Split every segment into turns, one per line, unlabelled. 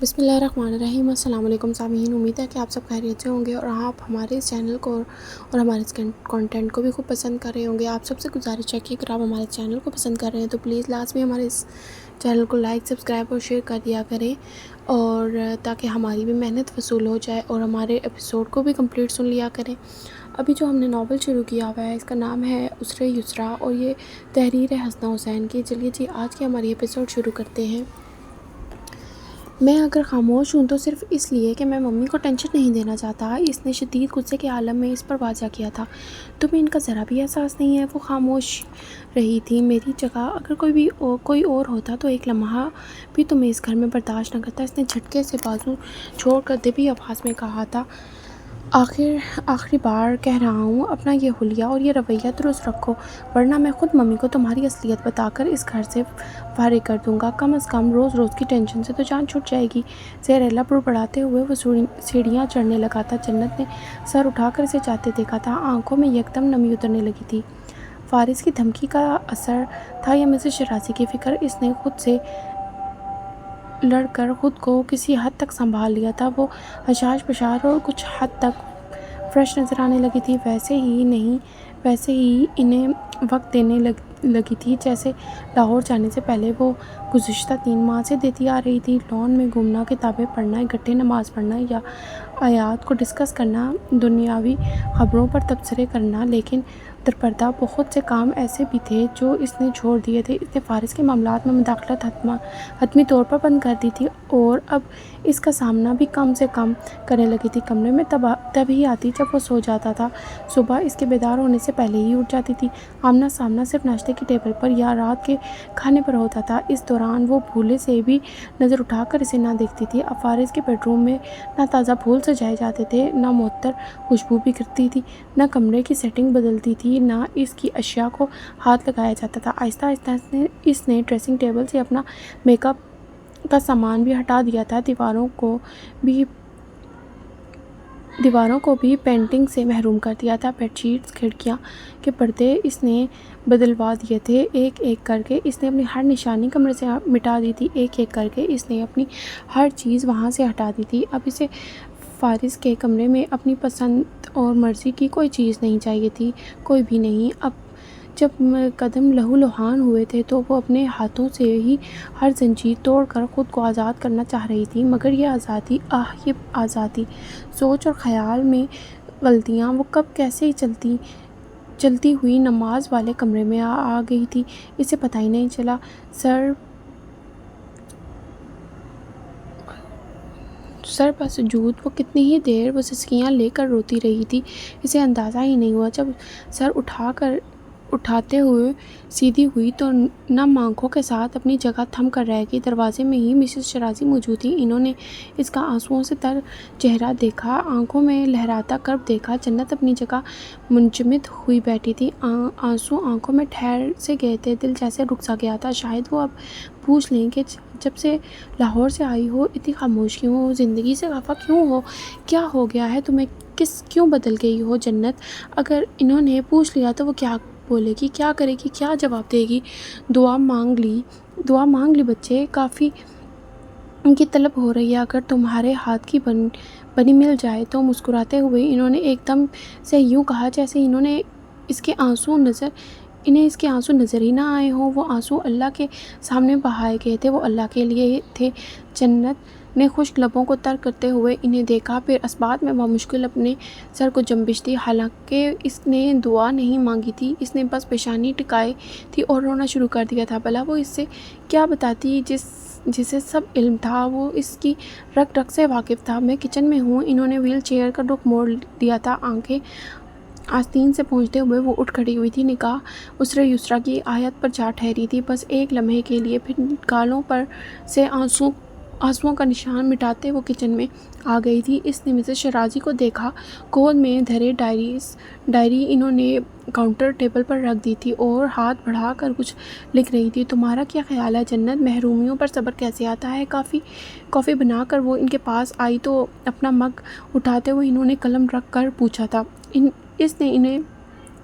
بسم اللہ الرحمن الرحیم۔ السلام علیکم سامعین، امید ہے کہ آپ سب خیریت سے ہوں گے اور آپ ہمارے اس چینل کو اور ہمارے اس کانٹینٹ کو بھی خوب پسند کر رہے ہوں گے۔ آپ سب سے گزارش ہے کہ اگر آپ ہمارے چینل کو پسند کر رہے ہیں تو پلیز لازمی ہمارے اس چینل کو لائک، سبسکرائب اور شیئر کر دیا کریں، اور تاکہ ہماری بھی محنت وصول ہو جائے اور ہمارے ایپیسوڈ کو بھی کمپلیٹ سن لیا کریں۔ ابھی جو ہم نے ناول شروع کیا ہوا ہے اس کا نام ہے اسرِ یسریٰ اور یہ تحریر ہے حسنہ حسین کی۔ چلیے جی، آج کی ہماری ایپیسوڈ شروع کرتے ہیں۔ میں اگر خاموش ہوں تو صرف اس لیے کہ میں ممی کو ٹینشن نہیں دینا چاہتا، اس نے شدید غصے کے عالم میں اس پر واضح کیا تھا۔ تمہیں ان کا ذرا بھی احساس نہیں ہے؟ وہ خاموش رہی تھی۔ میری جگہ اگر کوئی اور ہوتا تو ایک لمحہ بھی تمہیں اس گھر میں برداشت نہ کرتا، اس نے جھٹکے سے بازو چھوڑ کر دبی آواز میں کہا تھا۔ آخری بار کہہ رہا ہوں، اپنا یہ حلیہ اور یہ رویہ درست رکھو، ورنہ میں خود ممی کو تمہاری اصلیت بتا کر اس گھر سے فارغ کر دوں گا۔ کم از کم روز روز کی ٹینشن سے تو جان چھٹ جائے گی۔ زہریلا بڑبڑاتے ہوئے وہ سیڑھیاں چڑھنے لگا تھا۔ جنت نے سر اٹھا کر اسے جاتے دیکھا تھا، آنکھوں میں یکدم نمی اترنے لگی تھی۔ فارس کی دھمکی کا اثر تھا یا مسز شیرازی کی فکر؟ اس نے خود سے لڑ کر خود کو کسی حد تک سنبھال لیا تھا۔ وہ حشاش بشاش اور کچھ حد تک فریش نظر آنے لگی تھی، ویسے ہی انہیں وقت دینے لگی تھی جیسے لاہور جانے سے پہلے وہ گزشتہ 3 ماہ سے دیتی آ رہی تھی۔ لان میں گھومنا، کتابیں پڑھنا، اکٹھے نماز پڑھنا یا آیات کو ڈسکس کرنا، دنیاوی خبروں پر تبصرے کرنا، لیکن درپردہ بہت سے کام ایسے بھی تھے جو اس نے چھوڑ دیے تھے۔ اس نے فارس کے معاملات میں مداخلت حتمی طور پر بند کر دی تھی اور اب اس کا سامنا بھی کم سے کم کرنے لگی تھی۔ کمرے میں تب ہی آتی جب وہ سو جاتا تھا، صبح اس کے بیدار ہونے سے پہلے ہی اٹھ جاتی تھی۔ آمنا سامنا صرف ناشتے کی ٹیبل پر یا رات کے کھانے پر ہوتا تھا۔ اس دوران وہ بھولے سے بھی نظر اٹھا کر اسے نہ دیکھتی تھی۔ اب فارس کے بیڈ روم میں نہ تازہ پھول سجائے جاتے تھے، نہ معطر خوشبو بکھرتی تھی، نہ کمرے کی سیٹنگ بدلتی تھی، نہ اس کی اشیاء کو ہاتھ لگایا جاتا تھا۔ آہستہ آہستہ اس نے ڈریسنگ ٹیبل سے اپنا میک اپ کا سامان بھی ہٹا دیا تھا، دیواروں کو بھی پینٹنگ سے محروم کر دیا تھا۔ بیڈ شیٹس، کھڑکیاں کے پردے اس نے بدلوا دیے تھے، ایک ایک کر کے اس نے اپنی ہر نشانی کمرے سے مٹا دی تھی، ایک ایک کر کے اس نے اپنی ہر چیز وہاں سے ہٹا دی تھی۔ اب اسے فارس کے کمرے میں اپنی پسند اور مرضی کی کوئی چیز نہیں چاہیے تھی، کوئی بھی نہیں۔ اب جب قدم لہو لہان ہوئے تھے تو وہ اپنے ہاتھوں سے ہی ہر زنجیر توڑ کر خود کو آزاد کرنا چاہ رہی تھی، مگر یہ آزادی، سوچ اور خیال میں غلطیاں، وہ کب کیسے چلتی ہوئی نماز والے کمرے میں آ گئی تھی، اسے پتہ ہی نہیں چلا۔ سر بسجود وہ کتنی ہی دیر وہ سسکیاں لے کر روتی رہی تھی، اسے اندازہ ہی نہیں ہوا۔ جب سر اٹھاتے ہوئے سیدھی ہوئی تو نم آنکھوں کے ساتھ اپنی جگہ تھم کر رہ گئی۔ دروازے میں ہی مسز شیرازی موجود تھی۔ انہوں نے اس کا آنسوؤں سے تر چہرہ دیکھا، آنکھوں میں لہراتا کرب دیکھا۔ جنت اپنی جگہ منجمد ہوئی بیٹھی تھی، آنسو آنکھوں میں ٹھہر سے گئے تھے، دل جیسے رک سا گیا تھا۔ شاید وہ اب پوچھ لیں کہ جب سے لاہور سے آئی ہو اتنی خاموش کیوں ہو، زندگی سے خفا کیوں ہو، کیا ہو گیا ہے تمہیں، کیوں بدل گئی ہو جنت؟ اگر انہوں نے پوچھ لیا تو وہ کیا بولے گی، کیا کرے گی، کیا جواب دے گی؟ دعا مانگ لی بچے، کافی ان کی طلب ہو رہی ہے، اگر تمہارے ہاتھ کی بنی مل جائے تو۔ مسکراتے ہوئے انہوں نے ایک دم سے یوں کہا جیسے انہیں اس کے آنسو نظر ہی نہ آئے ہوں۔ وہ آنسو اللہ کے سامنے بہائے گئے تھے، وہ اللہ کے لیے تھے۔ جنت نے خشک لبوں کو تر کرتے ہوئے انہیں دیکھا، پھر اسبات میں بمشکل اپنے سر کو جنبش دی۔ حالانکہ اس نے دعا نہیں مانگی تھی، اس نے بس پیشانی ٹکائی تھی اور رونا شروع کر دیا تھا۔ بھلا وہ اس سے کیا بتاتی جسے سب علم تھا، وہ اس کی رگ رگ سے واقف تھا۔ میں کچن میں ہوں۔ انہوں نے وہیل چیئر کا رخ موڑ دیا تھا، آنکھیں آستین سے پوچھتے ہوئے وہ اٹھ کھڑی ہوئی تھی۔ نگاہ اسرِ یسریٰ کی آیت پر جا ٹھہری تھی، بس ایک لمحے کے لیے، پھر گالوں پر سے آنسوؤں کا نشان مٹاتے وہ کچن میں آ گئی تھی۔ اس نے مسز شیرازی کو دیکھا، گود میں دھرے ڈائری انہوں نے کاؤنٹر ٹیبل پر رکھ دی تھی اور ہاتھ بڑھا کر کچھ لکھ رہی تھی۔ تمہارا کیا خیال ہے جنت، محرومیوں پر صبر کیسے آتا ہے؟ کافی بنا کر وہ ان کے پاس آئی تو اپنا مگ اٹھاتے ہوئے انہوں نے قلم رکھ کر پوچھا تھا۔ اس نے انہیں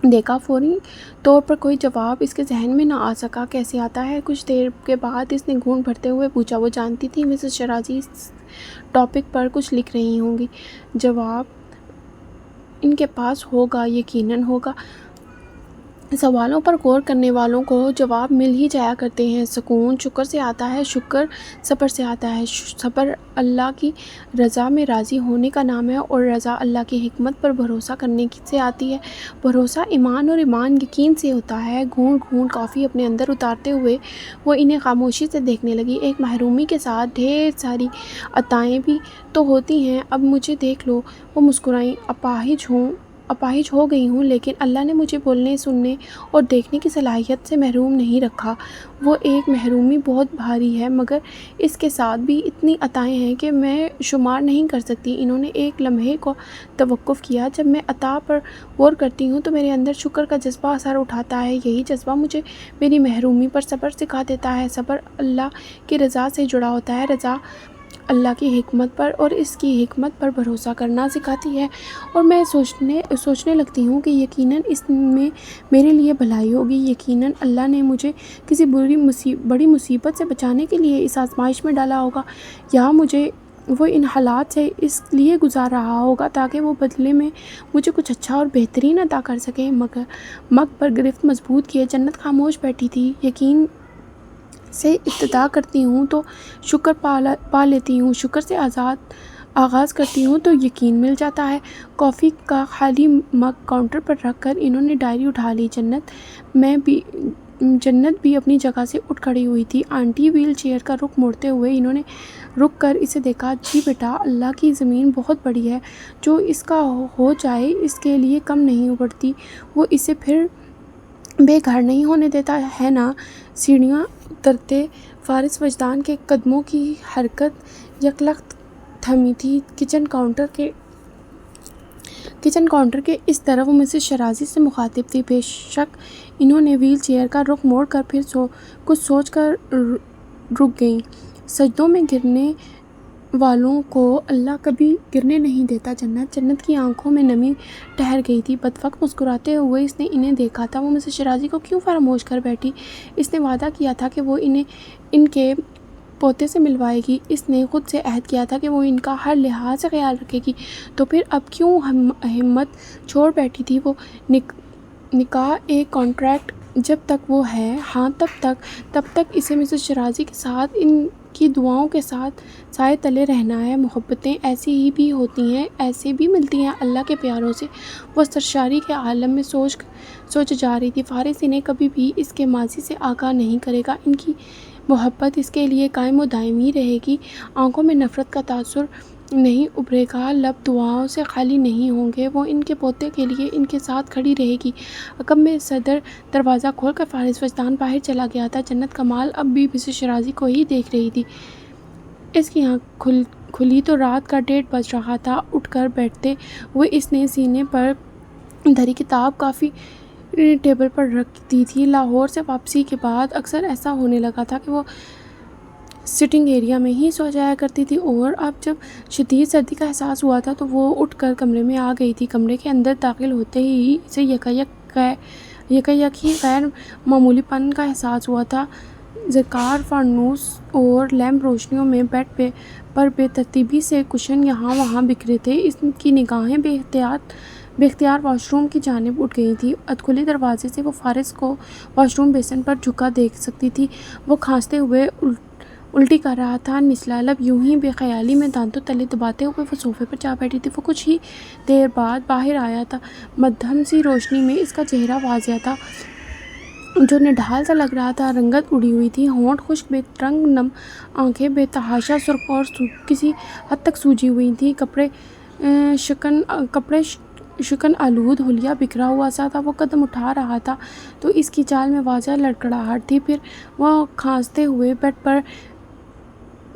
دیکھا، فوری طور پر کوئی جواب اس کے ذہن میں نہ آ سکا۔ کیسے آتا ہے؟ کچھ دیر کے بعد اس نے گھونٹ بھرتے ہوئے پوچھا۔ وہ جانتی تھی مسز شیرازی اس ٹاپک پر کچھ لکھ رہی ہوں گی۔ جواب ان کے پاس ہوگا، یقیناً ہوگا۔ سوالوں پر غور کرنے والوں کو جواب مل ہی جایا کرتے ہیں۔ سکون شکر سے آتا ہے، شکر صبر سے آتا ہے، صبر اللہ کی رضا میں راضی ہونے کا نام ہے، اور رضا اللہ کی حکمت پر بھروسہ کرنے سے آتی ہے۔ بھروسہ ایمان، اور ایمان یقین سے ہوتا ہے۔ گھونٹ گھونٹ کافی اپنے اندر اتارتے ہوئے وہ انہیں خاموشی سے دیکھنے لگی۔ ایک محرومی کے ساتھ ڈھیر ساری عطائیں بھی تو ہوتی ہیں۔ اب مجھے دیکھ لو۔ وہ مسکرائیں۔ اپاہج ہو گئی ہوں، لیکن اللہ نے مجھے بولنے، سننے اور دیکھنے کی صلاحیت سے محروم نہیں رکھا۔ وہ ایک محرومی بہت بھاری ہے، مگر اس کے ساتھ بھی اتنی عطائیں ہیں کہ میں شمار نہیں کر سکتی۔ انہوں نے ایک لمحے کو توقف کیا۔ جب میں عطا پر غور کرتی ہوں تو میرے اندر شکر کا جذبہ اثر اٹھاتا ہے۔ یہی جذبہ مجھے میری محرومی پر صبر سکھا دیتا ہے۔ صبر اللہ کی رضا سے جڑا ہوتا ہے۔ رضا اللہ کی حکمت پر اور اس کی حکمت پر بھروسہ کرنا سکھاتی ہے، اور میں سوچنے لگتی ہوں کہ یقیناً اس میں میرے لیے بھلائی ہوگی۔ یقیناً اللہ نے مجھے کسی بڑی مصیبت سے بچانے کے لیے اس آزمائش میں ڈالا ہوگا، یا مجھے وہ ان حالات سے اس لیے گزار رہا ہوگا تاکہ وہ بدلے میں مجھے کچھ اچھا اور بہترین عطا کر سکے۔ مگ پر گرفت مضبوط کیے جنت خاموش بیٹھی تھی۔ یقین سے ابتدا کرتی ہوں تو شکر پا لیتی ہوں، شکر سے آغاز کرتی ہوں تو یقین مل جاتا ہے۔ کافی کا خالی مگ کاؤنٹر پر رکھ کر انہوں نے ڈائری اٹھا لی۔ جنت بھی اپنی جگہ سے اٹھ کھڑی ہوئی تھی۔ آنٹی وہیل چیئر کا رخ موڑتے ہوئے انہوں نے رک کر اسے دیکھا۔ جی بیٹا، اللہ کی زمین بہت بڑی ہے، جو اس کا ہو جائے اس کے لیے کم نہیں ابھرتی، وہ اسے پھر بے گھر نہیں ہونے دیتا ہے نا۔ سیڑھیاں اترتے فارس وجدان کے قدموں کی حرکت یکلخت تھمی تھی۔ کچن کاؤنٹر کے اس طرف وہ مسز شیرازی سے مخاطب تھی۔ بے شک انہوں نے وہیل چیئر کا رخ موڑ کر پھر کچھ سوچ کر رک گئیں۔ سجدوں میں گرنے والوں کو اللہ کبھی گرنے نہیں دیتا۔ جنت کی آنکھوں میں نمی ٹھہر گئی تھی۔ بدفقت مسکراتے ہوئے اس نے انہیں دیکھا تھا۔ وہ مسز شیرازی کو کیوں فراموش کر بیٹھی؟ اس نے وعدہ کیا تھا کہ وہ انہیں ان کے پوتے سے ملوائے گی۔ اس نے خود سے عہد کیا تھا کہ وہ ان کا ہر لحاظ سے خیال رکھے گی، تو پھر اب کیوں ہمت چھوڑ بیٹھی تھی وہ؟ نکاح ایک کانٹریکٹ جب تک وہ ہے، ہاں تب تک اسے مسز شیرازی کے ساتھ ان کی دعاؤں کے ساتھ سائے تلے رہنا ہے۔ محبتیں ایسی ہی بھی ہوتی ہیں، ایسے بھی ملتی ہیں اللہ کے پیاروں سے۔ وہ سرشاری کے عالم میں سوچ جا رہی تھی۔ فارس انہیں کبھی بھی اس کے ماضی سے آگاہ نہیں کرے گا۔ ان کی محبت اس کے لیے قائم و دائم ہی رہے گی۔ آنکھوں میں نفرت کا تاثر نہیں ابھرے گا، لب دعاؤں سے خالی نہیں ہوں گے۔ وہ ان کے پوتے کے لیے ان کے ساتھ کھڑی رہے گی۔ عقب میں صدر دروازہ کھول کر فارس وجدان باہر چلا گیا تھا۔ جنت کمال اب بھی مسز شیرازی کو ہی دیکھ رہی تھی۔ اس کی آنکھ کھلی تو رات کا 1:30 بج رہا تھا۔ اٹھ کر بیٹھتے ہوئے اس نے سینے پر دھری کتاب کافی ٹیبل پر رکھ دی تھی۔ لاہور سے واپسی کے بعد اکثر ایسا ہونے لگا تھا کہ وہ سٹنگ ایریا میں ہی سو جایا کرتی تھی، اور اب جب شدید سردی کا احساس ہوا تھا تو وہ اٹھ کر کمرے میں آ گئی تھی۔ کمرے کے اندر داخل ہوتے ہی اسے یکایک ہی غیر معمولی پن کا احساس ہوا تھا۔ زرکار فانوس اور لیمپ روشنیوں میں بیڈ پر بے ترتیبی سے کشن یہاں وہاں بکھرے تھے۔ اس کی نگاہیں بے اختیار واش روم کی جانب اٹھ گئی تھیں۔ ادھکھلے دروازے سے وہ فارس کو واش روم بیسن پر جھکا دیکھ سکتی تھی۔ وہ کھانستے ہوئے الٹی کر رہا تھا۔ نچلا لب یوں ہی بے خیالی میں دانتوں تلے دباتے ہوئے وہ صوفے پر جا بیٹھی تھی۔ وہ کچھ ہی دیر بعد باہر آیا تھا۔ مدھم سی روشنی میں اس کا چہرہ واضح تھا، جو نڈھال سا لگ رہا تھا۔ رنگت اڑی ہوئی تھی، ہونٹ خشک، بے رنگ نم آنکھیں بے تحاشا سرخ اور کسی حد تک سوجی ہوئی تھیں۔ کپڑے شکن آلود، حلیہ بکھرا ہوا سا تھا۔ وہ قدم اٹھا رہا تھا تو اس کی چال میں واضح لڑکھڑاہٹ تھی۔ پھر وہ کھانستے ہوئے بیڈ پر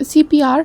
CPR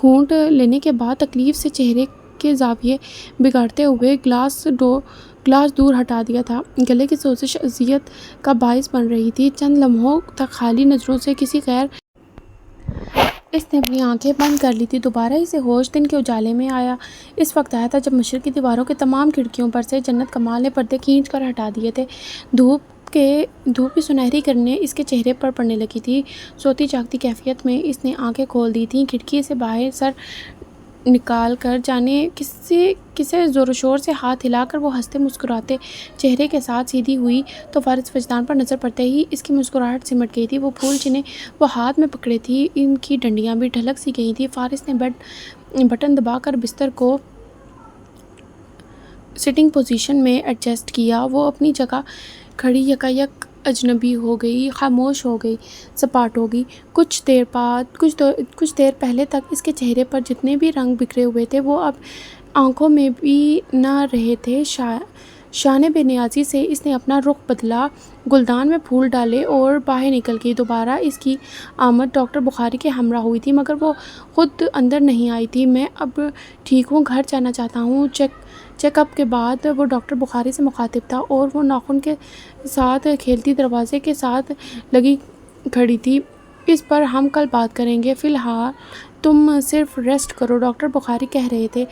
گھونٹ لینے کے بعد تکلیف سے چہرے کے زاویے بگاڑتے ہوئے گلاس دور ہٹا دیا تھا۔ گلے کی سوزش اذیت کا باعث بن رہی تھی۔ چند لمحوں تک خالی نظروں سے کسی غیر اس نے اپنی آنکھیں بند کر لی تھی۔ دوبارہ اسے ہوش دن کے اجالے میں آیا۔ اس وقت آیا تھا جب مشرقی دیواروں کے تمام کھڑکیوں پر سے جنت کمال نے پردے کھینچ کر ہٹا دیے تھے۔ دھوپ کی سنہری کرنیں اس کے چہرے پر پڑنے لگی تھی۔ سوتی جاگتی کیفیت میں اس نے آنکھیں کھول دی تھیں۔ کھڑکی سے باہر سر نکال کر جانے کسے زور و شور سے ہاتھ ہلا کر وہ ہنستے مسکراتے چہرے کے ساتھ سیدھی ہوئی تو فارس وجدان پر نظر پڑتے ہی اس کی مسکراہٹ سمٹ گئی تھی۔ وہ پھول جنہیں وہ ہاتھ میں پکڑے تھی ان کی ڈنڈیاں بھی ڈھلک سی گئی تھیں۔ فارس نے بٹن دبا کر بستر کو سٹنگ پوزیشن میں ایڈجسٹ کیا۔ وہ اپنی جگہ کھڑی یکایک اجنبی ہو گئی، خاموش ہو گئی، سپاٹ ہو گئی۔ کچھ دیر پہلے تک اس کے چہرے پر جتنے بھی رنگ بکھرے ہوئے تھے وہ اب آنکھوں میں بھی نہ رہے تھے۔ شان بے نیازی سے اس نے اپنا رخ بدلا، گلدان میں پھول ڈالے اور باہر نکل گئی۔ دوبارہ اس کی آمد ڈاکٹر بخاری کے ہمراہ ہوئی تھی مگر وہ خود اندر نہیں آئی تھی۔ میں اب ٹھیک ہوں، گھر جانا چاہتا ہوں۔ چیک اپ کے بعد وہ ڈاکٹر بخاری سے مخاطب تھا اور وہ ناخن کے ساتھ کھیلتی دروازے کے ساتھ لگی کھڑی تھی۔ اس پر ہم کل بات کریں گے، فی الحال تم صرف ریسٹ کرو۔ ڈاکٹر بخاری کہہ رہے تھے،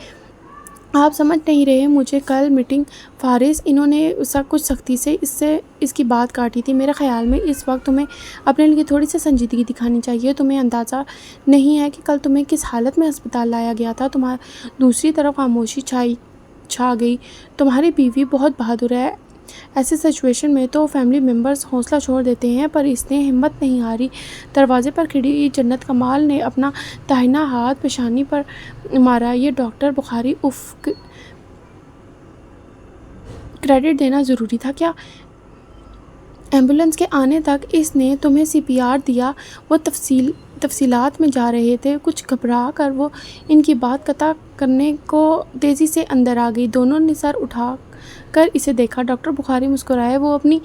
آپ سمجھ نہیں رہے، مجھے کل میٹنگ فارس انہوں نے کچھ سختی سے اس کی بات کاٹی تھی۔ میرے خیال میں اس وقت تمہیں اپنے لیے تھوڑی سی سنجیدگی دکھانی چاہیے۔ تمہیں اندازہ نہیں ہے کہ کل تمہیں کس حالت میں ہسپتال لایا گیا تھا۔ دوسری طرف خاموشی چھا گئی۔ تمہاری بیوی بہت بہادر ہے۔ ایسی سچویشن میں تو فیملی ممبرز حوصلہ چھوڑ دیتے ہیں، پر اس نے ہمت نہیں ہاری۔ دروازے پر کھڑی جنت کمال نے اپنا داہنا ہاتھ پیشانی پر مارا۔ یہ ڈاکٹر بخاری، اف، کریڈٹ دینا ضروری تھا کیا؟ ایمبولینس کے آنے تک اس نے تمہیں سی پی آر دیا۔ وہ تفصیلات میں جا رہے تھے۔ کچھ گھبرا کر وہ ان کی بات قطع کرنے کو تیزی سے اندر آ گئی۔ دونوں نے سر اٹھا کر اسے دیکھا۔ ڈاکٹر بخاری مسکرائے۔ وہ اپنی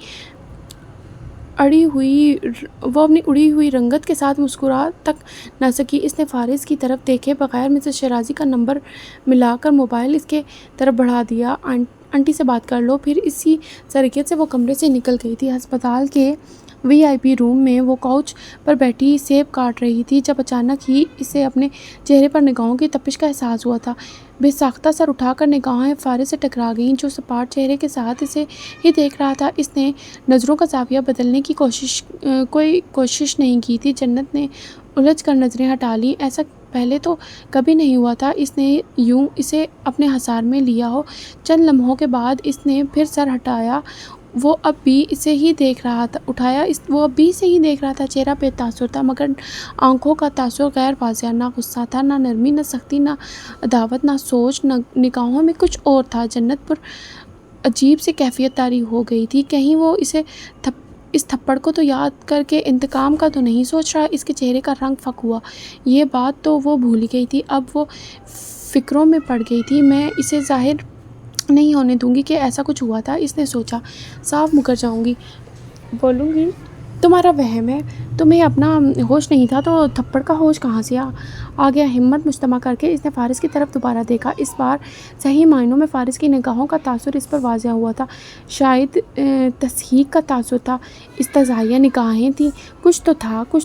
اڑی ہوئی رنگت کے ساتھ مسکرا تک نہ سکی۔ اس نے فارس کی طرف دیکھے بغیر مسز شیرازی کا نمبر ملا کر موبائل اس کے طرف بڑھا دیا۔ آنٹی سے بات کر لو۔ پھر اسی طریقے سے وہ کمرے سے نکل گئی تھی۔ ہسپتال کے وی آئی پی روم میں وہ couch پر بیٹھی سیب کاٹ رہی تھی جب اچانک ہی اسے اپنے چہرے پر نگاہوں کی تپش کا احساس ہوا تھا۔ بے ساختہ سر اٹھا کر نگاہیں فارس سے ٹکرا گئیں جو سپاٹ چہرے کے ساتھ اسے ہی دیکھ رہا تھا۔ اس نے نظروں کا زاویہ بدلنے کی کوئی کوشش نہیں کی تھی۔ جنت نے الجھ کر نظریں ہٹا لیں۔ ایسا پہلے تو کبھی نہیں ہوا تھا اس نے یوں اسے اپنے حصار میں لیا ہو۔ چند لمحوں کے بعد اس نے پھر سر اٹھایا۔ وہ اب بھی اسے ہی دیکھ رہا تھا۔ چہرہ بے تاثر تھا مگر آنکھوں کا تاثر غیر واضح۔ نہ غصہ تھا، نہ نرمی، نہ سختی، نہ عداوت، نہ سوچ۔ نگاہوں میں کچھ اور تھا۔ جنت پر عجیب سی کیفیت طاری ہو گئی تھی۔ کہیں وہ اس تھپڑ کو تو یاد کر کے انتقام کا تو نہیں سوچ رہا؟ اس کے چہرے کا رنگ فک ہوا۔ یہ بات تو وہ بھول ہی گئی تھی۔ اب وہ فکروں میں پڑ گئی تھی۔ میں اسے ظاہر نہیں ہونے دوں گی کہ ایسا کچھ ہوا تھا، اس نے سوچا۔ صاف مکر جاؤں گی، بولوں گی تمہارا وہم ہے، تمہیں اپنا ہوش نہیں تھا تو تھپڑ کا ہوش کہاں سے آ گیا؟ ہمت مجتمع کر کے اس نے فارس کی طرف دوبارہ دیکھا۔ اس بار صحیح معنوں میں فارس کی نگاہوں کا تاثر اس پر واضح ہوا تھا۔ شاید تصحیق کا تاثر تھا۔ استزائیہ نگاہیں تھیں۔ کچھ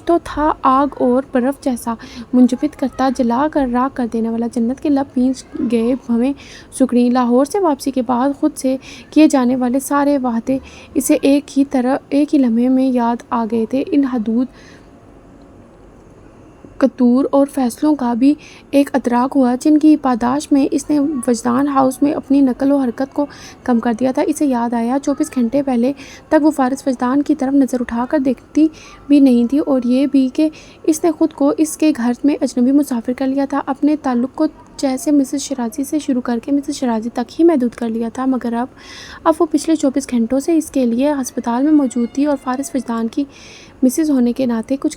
تو تھا آگ اور برف جیسا، منجمد کرتا، جلا کر راکھ کر دینے والا۔ جنت کے لب بھیج گئے۔ بھویں سکڑیں۔ لاہور سے واپسی کے بعد خود سے کیے جانے والے سارے وعدے اسے ایک ہی لمحے میں یاد آ گئے تھے۔ ان حدود، قطور اور فیصلوں کا بھی ایک ادراک ہوا جن کی پاداش میں اس نے وجدان ہاؤس میں اپنی نقل و حرکت کو کم کر دیا تھا۔ اسے یاد آیا 24 گھنٹے پہلے تک وہ فارس وجدان کی طرف نظر اٹھا کر دیکھتی بھی نہیں تھی، اور یہ بھی کہ اس نے خود کو اس کے گھر میں اجنبی مسافر کر لیا تھا، اپنے تعلق کو جیسے مسز شیرازی سے شروع کر کے مسز شیرازی تک ہی محدود کر لیا تھا۔ مگر اب وہ پچھلے 24 گھنٹوں سے اس کے لیے ہسپتال میں موجود تھی اور فارس وجدان کی مسز ہونے کے ناطے کچھ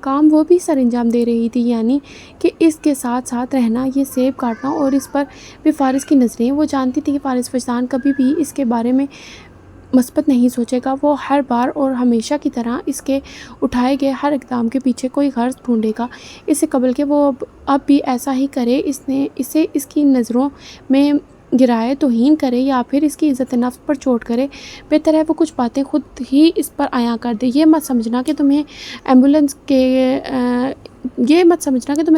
کام وہ بھی سر انجام دے رہی تھی، یعنی کہ اس کے ساتھ رہنا، یہ سیب کاٹنا، اور اس پر بھی فارس کی نظریں۔ وہ جانتی تھی کہ فارس وجدان کبھی بھی اس کے بارے میں مثبت نہیں سوچے گا، وہ ہر بار اور ہمیشہ کی طرح اس کے اٹھائے گئے ہر اقدام کے پیچھے کوئی غرض ڈھونڈے گا، اس سے قبل کہ وہ اب بھی ایسا ہی کرے، اسے اس کی نظروں میں گرائے، توہین کرے یا پھر اس کی عزت نفس پر چوٹ کرے، بہتر ہے وہ کچھ باتیں خود ہی اس پر عیاں کر دے۔ یہ مت سمجھنا کہ تمہیں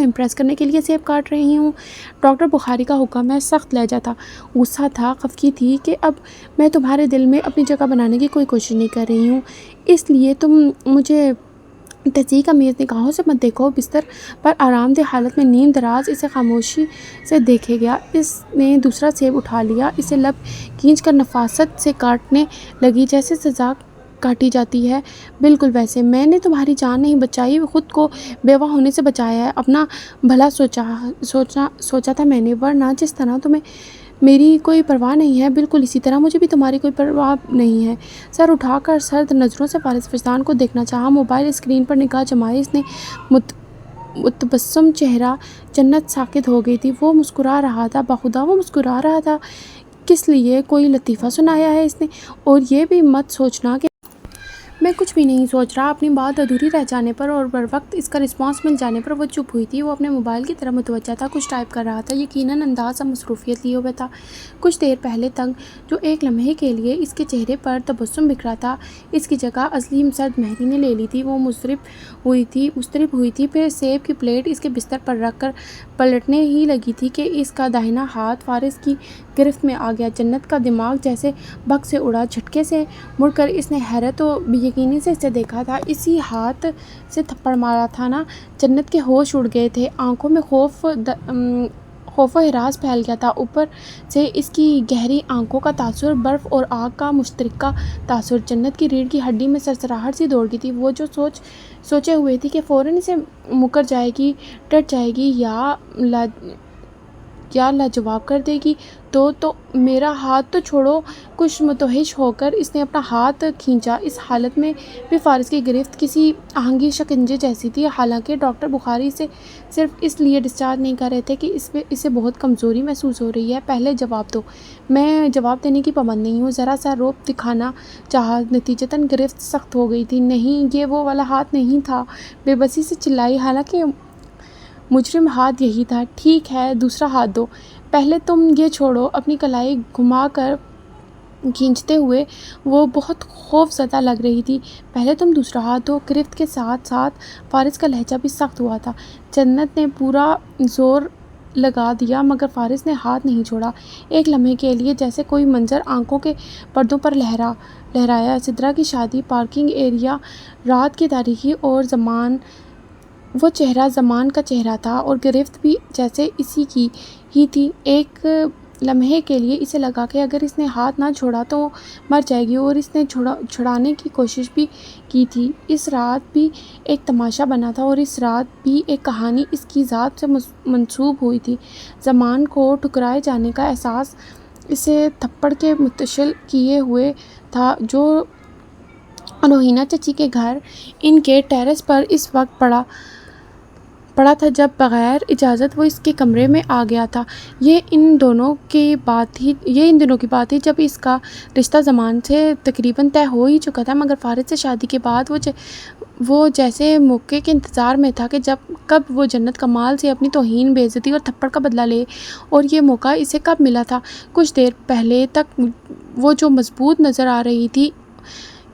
امپریس کرنے کے لیے سیب کاٹ رہی ہوں۔ ڈاکٹر بخاری کا حکم ہے، سخت لہجہ تھا، غصہ تھا، خفگی تھی کہ اب میں تمہارے دل میں اپنی جگہ بنانے کی کوئی کوشش نہیں کر رہی ہوں، اس لیے تم مجھے تجزیے کا میز نگاہوں سے مت دیکھو۔ بستر پر آرام دہ حالت میں نیم دراز اسے خاموشی سے دیکھے گیا۔ اس نے دوسرا سیب اٹھا لیا، اسے لب کھینچ کر نفاست سے کاٹنے لگی جیسے سزا کاٹی جاتی ہے۔ بالکل ویسے میں نے تمہاری جان نہیں بچائی، خود کو بیوہ ہونے سے بچایا ہے، اپنا بھلا سوچا تھا میں نے، ورنہ جس طرح تمہیں میری کوئی پرواہ نہیں ہے، بالکل اسی طرح مجھے بھی تمہاری کوئی پرواہ نہیں ہے۔ سر اٹھا کر سرد نظروں سے فارس فردان کو دیکھنا چاہا، موبائل اسکرین پر نگاہ جمائی، اس نے متبسم چہرہ جنت ساکت ہو گئی تھی۔ وہ مسکرا رہا تھا، بخدا وہ مسکرا رہا تھا۔ کس لیے؟ کوئی لطیفہ سنایا ہے اس نے؟ اور یہ بھی مت سوچنا کہ میں کچھ بھی نہیں سوچ رہا۔ اپنی بات ادھوری رہ جانے پر اور بر وقت اس کا رسپانس مل جانے پر وہ چپ ہوئی تھی۔ وہ اپنے موبائل کی طرف متوجہ تھا، کچھ ٹائپ کر رہا تھا، یقیناً انداز اب مصروفیت لیے ہوئے تھا۔ کچھ دیر پہلے تک جو ایک لمحے کے لیے اس کے چہرے پر تبسم بکھرا تھا، اس کی جگہ عظیم سرد مہری نے لے لی تھی۔ وہ مضطرب ہوئی تھی، پھر سیب کی پلیٹ اس کے بستر پر رکھ کر پلٹنے ہی لگی تھی کہ اس کا داہنا ہاتھ فارس کی گرفت میں آ گیا۔ جنت کا دماغ جیسے بگ سے اڑا، جھٹکے سے مڑ کر اس نے حیرت و بے یقینی سے اسے دیکھا تھا۔ اسی ہاتھ سے تھپڑ مارا تھا نا؟ جنت کے ہوش اڑ گئے تھے، آنکھوں میں خوف و ہراس پھیل گیا تھا، اوپر سے اس کی گہری آنکھوں کا تاثر، برف اور آگ کا مشترکہ تاثر۔ جنت کی ریڑھ کی ہڈی میں سرسراہٹ سی دوڑ گئی تھی۔ وہ جو سوچے ہوئے تھی کہ فوراً اسے مکر جائے گی، ڈٹ جائے گی یا لاجواب کر دے گی، تو میرا ہاتھ تو چھوڑو۔ کچھ متوحش ہو کر اس نے اپنا ہاتھ کھینچا۔ اس حالت میں بھی فارس کی گرفت کسی آہنگی شکنجے جیسی تھی، حالانکہ ڈاکٹر بخاری اسے صرف اس لیے ڈسچارج نہیں کر رہے تھے کہ اسے بہت کمزوری محسوس ہو رہی ہے۔ پہلے جواب دو۔ میں جواب دینے کی پابند نہیں ہوں۔ ذرا سا رعب دکھانا چاہا، نتیجتاً گرفت سخت ہو گئی تھی۔ نہیں، یہ وہ والا ہاتھ نہیں تھا، بے بسی سے چلائی، حالانکہ مجرم ہاتھ یہی تھا۔ ٹھیک ہے، دوسرا ہاتھ دو۔ پہلے تم یہ چھوڑو۔ اپنی کلائی گھما کر کھینچتے ہوئے وہ بہت خوف زدہ لگ رہی تھی۔ پہلے تم دوسرا ہاتھ دو۔ گرفت کے ساتھ ساتھ فارس کا لہجہ بھی سخت ہوا تھا۔ جنت نے پورا زور لگا دیا مگر فارس نے ہاتھ نہیں چھوڑا۔ ایک لمحے کے لیے جیسے کوئی منظر آنکھوں کے پردوں پر لہرایا، سدرا کی شادی، پارکنگ ایریا، رات کی تاریکی اور زمان۔ وہ چہرہ زمان کا چہرہ تھا اور گرفت بھی جیسے اسی کی ہی تھی۔ ایک لمحے کے لیے اسے لگا کہ اگر اس نے ہاتھ نہ چھوڑا تو وہ مر جائے گی، اور اس نے چھڑانے کی کوشش بھی کی تھی۔ اس رات بھی ایک تماشا بنا تھا اور اس رات بھی ایک کہانی اس کی ذات سے منسوب ہوئی تھی۔ زمان کو ٹھکرائے جانے کا احساس اسے تھپڑ کے متصل کیے ہوئے تھا جو روحینہ چچی کے گھر ان کے ٹیرس پر اس وقت پڑا تھا جب بغیر اجازت وہ اس کے کمرے میں آ گیا تھا۔ یہ ان دنوں کی بات تھی جب اس کا رشتہ زمان سے تقریباً طے ہو ہی چکا تھا، مگر فارس سے شادی کے بعد وہ جیسے موقع کے انتظار میں تھا کہ کب وہ جنت کمال سے اپنی توہین، بے عزتی اور تھپڑ کا بدلہ لے، اور یہ موقع اسے کب ملا تھا؟ کچھ دیر پہلے تک وہ جو مضبوط نظر آ رہی تھی،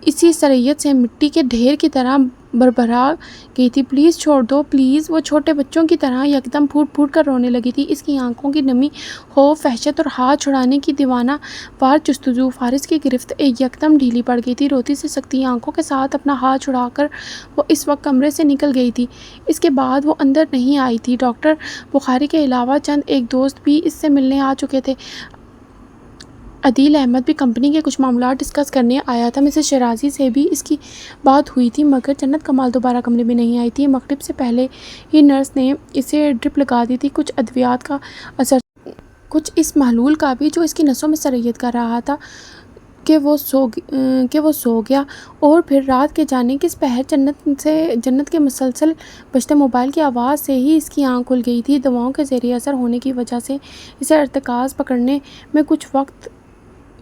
اسی سریت سے مٹی کے ڈھیر کی طرح بھربھرا گئی تھی۔ پلیز چھوڑ دو، پلیز۔ وہ چھوٹے بچوں کی طرح یکدم پھوٹ پھوٹ کر رونے لگی تھی۔ اس کی آنکھوں کی نمی، خوف، وحشت اور ہاتھ چھڑانے کی دیوانہ وار جستجو۔ فارس کی گرفت یکدم ڈھیلی پڑ گئی تھی۔ روتی سی سکتی آنکھوں کے ساتھ اپنا ہاتھ چھڑا کر وہ اس وقت کمرے سے نکل گئی تھی۔ اس کے بعد وہ اندر نہیں آئی تھی۔ ڈاکٹر بخاری کے علاوہ چند ایک دوست بھی اس سے ملنے آ چکے تھے۔ عدیل احمد بھی کمپنی کے کچھ معاملات ڈسکس کرنے آیا تھا۔ مسز شیرازی سے بھی اس کی بات ہوئی تھی، مگر جنت کمال دوبارہ کمرے میں نہیں آئی تھی۔ مغرب سے پہلے ہی نرس نے اسے ڈرپ لگا دی تھی۔ کچھ ادویات کا اثر، کچھ اس محلول کا بھی جو اس کی نسوں میں سرایت کر رہا تھا کہ وہ سو گیا۔ اور پھر رات کے جانے کس پہر جنت کے مسلسل بجتے موبائل کی آواز سے ہی اس کی آنکھ کھل گئی تھی۔ دواؤں کے زیر اثر ہونے کی وجہ سے اسے ارتکاز پکڑنے میں کچھ وقت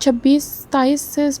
26-27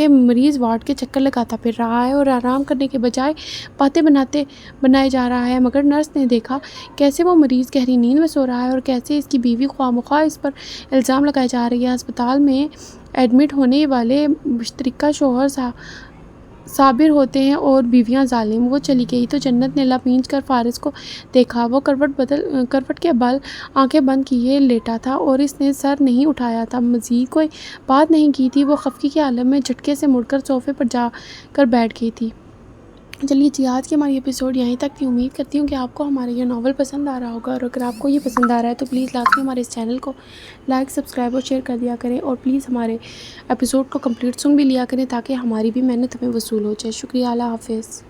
کہ مریض وارڈ کے چکر لگاتا پھر رہا ہے اور آرام کرنے کے بجائے باتیں بنائے جا رہا ہے، مگر نرس نے دیکھا کیسے وہ مریض گہری نیند میں سو رہا ہے اور کیسے اس کی بیوی خواہ مخواہ اس پر الزام لگائے جا رہی ہے۔ ہسپتال میں ایڈمٹ ہونے والے مشترکہ شوہر صابر ہوتے ہیں اور بیویاں ظالم۔ وہ چلی گئی تو جنت نے لب اینچ کر فارس کو دیکھا۔ وہ کروٹ کے بل آنکھیں بند کیے لیٹا تھا اور اس نے سر نہیں اٹھایا تھا، مزید کوئی بات نہیں کی تھی۔ وہ خفگی کے عالم میں جھٹکے سے مڑ کر صوفے پر جا کر بیٹھ گئی تھی۔ چلیے جی، آج کی ہماری ایپیسوڈ یہیں تک تھی۔ امید کرتی ہوں کہ آپ کو ہمارا یہ ناول پسند آ رہا ہوگا، اور اگر آپ کو یہ پسند آ رہا ہے تو پلیز لازمی ہمارے اس چینل کو لائک، سبسکرائب اور شیئر کر دیا کریں، اور پلیز ہمارے ایپیسوڈ کو کمپلیٹ سن بھی لیا کریں تاکہ ہماری بھی محنت ہمیں وصول ہو جائے۔ شکریہ، اللہ حافظ۔